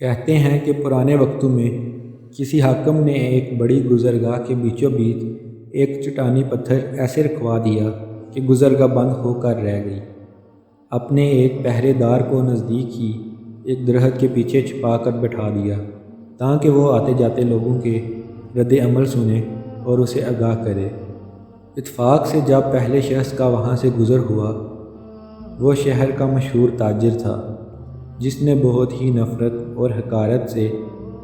کہتے ہیں کہ پرانے وقتوں میں کسی حاکم نے ایک بڑی گزرگاہ کے بیچوں بیچ ایک چٹانی پتھر ایسے رکھوا دیا کہ گزرگاہ بند ہو کر رہ گئی۔ اپنے ایک پہرے دار کو نزدیک ہی ایک درخت کے پیچھے چھپا کر بٹھا دیا تاکہ وہ آتے جاتے لوگوں کے رد عمل سنے اور اسے آگاہ کرے۔ اتفاق سے جب پہلے شخص کا وہاں سے گزر ہوا، وہ شہر کا مشہور تاجر تھا، جس نے بہت ہی نفرت اور حقارت سے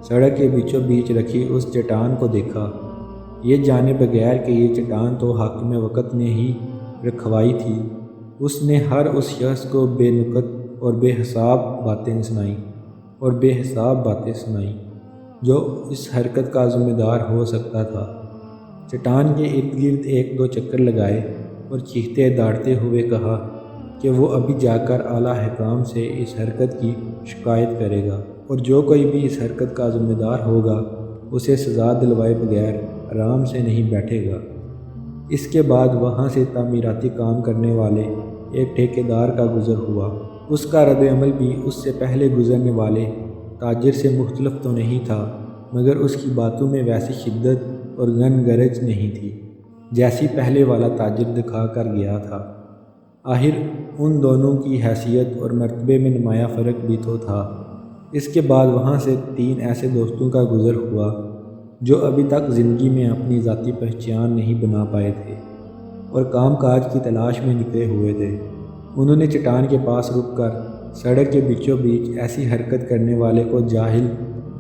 سڑک کے بیچوں بیچ رکھی اس چٹان کو دیکھا، یہ جانے بغیر کہ یہ چٹان تو حاکم وقت نے ہی رکھوائی تھی۔ اس نے ہر اس شخص کو بے نکت اور بے حساب باتیں سنائیں جو اس حرکت کا ذمہ دار ہو سکتا تھا۔ چٹان کے ارد گرد ایک دو چکر لگائے اور چیختے داڑتے ہوئے کہا کہ وہ ابھی جا کر اعلیٰ حکام سے اس حرکت کی شکایت کرے گا، اور جو کوئی بھی اس حرکت کا ذمہ دار ہوگا اسے سزا دلوائے بغیر آرام سے نہیں بیٹھے گا۔ اس کے بعد وہاں سے تعمیراتی کام کرنے والے ایک ٹھیکیدار کا گزر ہوا۔ اس کا رد عمل بھی اس سے پہلے گزرنے والے تاجر سے مختلف تو نہیں تھا، مگر اس کی باتوں میں ویسی شدت اور گن گرج نہیں تھی جیسی پہلے والا تاجر دکھا کر گیا تھا۔ آخر ان دونوں کی حیثیت اور مرتبے میں نمایاں فرق بھی تو تھا۔ اس کے بعد وہاں سے 3 ایسے دوستوں کا گزر ہوا جو ابھی تک زندگی میں اپنی ذاتی پہچان نہیں بنا پائے تھے اور کام کاج کی تلاش میں نکلے ہوئے تھے۔ انہوں نے چٹان کے پاس رک کر سڑک کے بیچوں بیچ ایسی حرکت کرنے والے کو جاہل،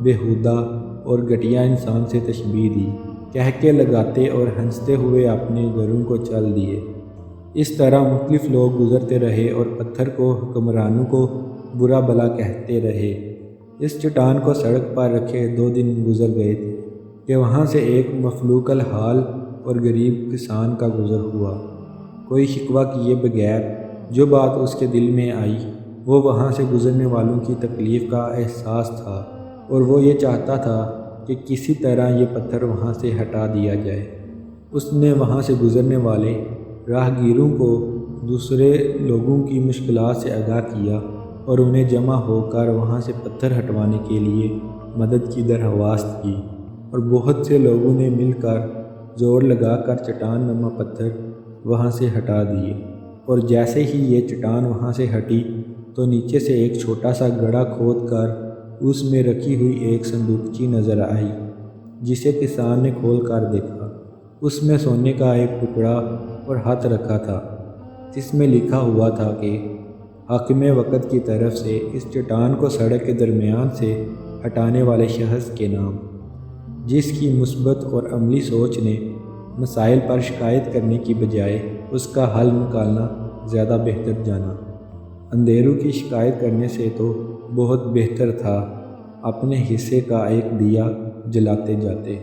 بیہودہ اور گھٹیا انسان سے تشبیہ دی، کہہ کے لگاتے اور ہنستے ہوئے اپنے گھروں کو چل دیے۔ اس طرح مختلف لوگ گزرتے رہے اور پتھر کو حکمرانوں کو برا بھلا کہتے رہے۔ اس چٹان کو سڑک پر رکھے 2 دن گزر گئے تھے کہ وہاں سے ایک مفلوک الحال اور غریب کسان کا گزر ہوا۔ کوئی شکوہ کیے بغیر جو بات اس کے دل میں آئی، وہ وہاں سے گزرنے والوں کی تکلیف کا احساس تھا، اور وہ یہ چاہتا تھا کہ کسی طرح یہ پتھر وہاں سے ہٹا دیا جائے۔ اس نے وہاں سے گزرنے والے راہگیروں کو دوسرے لوگوں کی مشکلات سے آگاہ کیا اور انہیں جمع ہو کر وہاں سے پتھر ہٹوانے کے لیے مدد کی درخواست کی، اور بہت سے لوگوں نے مل کر زور لگا کر چٹان نما پتھر وہاں سے ہٹا دیے۔ اور جیسے ہی یہ چٹان وہاں سے ہٹی تو نیچے سے ایک چھوٹا سا گڑھا کھود کر اس میں رکھی ہوئی ایک صندوقچی نظر آئی، جسے کسان نے کھول کر دیکھا۔ اس میں سونے کا ایک ٹکڑا اور ہاتھ رکھا تھا، جس میں لکھا ہوا تھا کہ حاکم وقت کی طرف سے اس چٹان کو سڑک کے درمیان سے ہٹانے والے شخص کے نام، جس کی مثبت اور عملی سوچ نے مسائل پر شکایت کرنے کی بجائے اس کا حل نکالنا زیادہ بہتر جانا۔ اندھیروں کی شکایت کرنے سے تو بہت بہتر تھا اپنے حصے کا ایک دیا جلاتے جاتے۔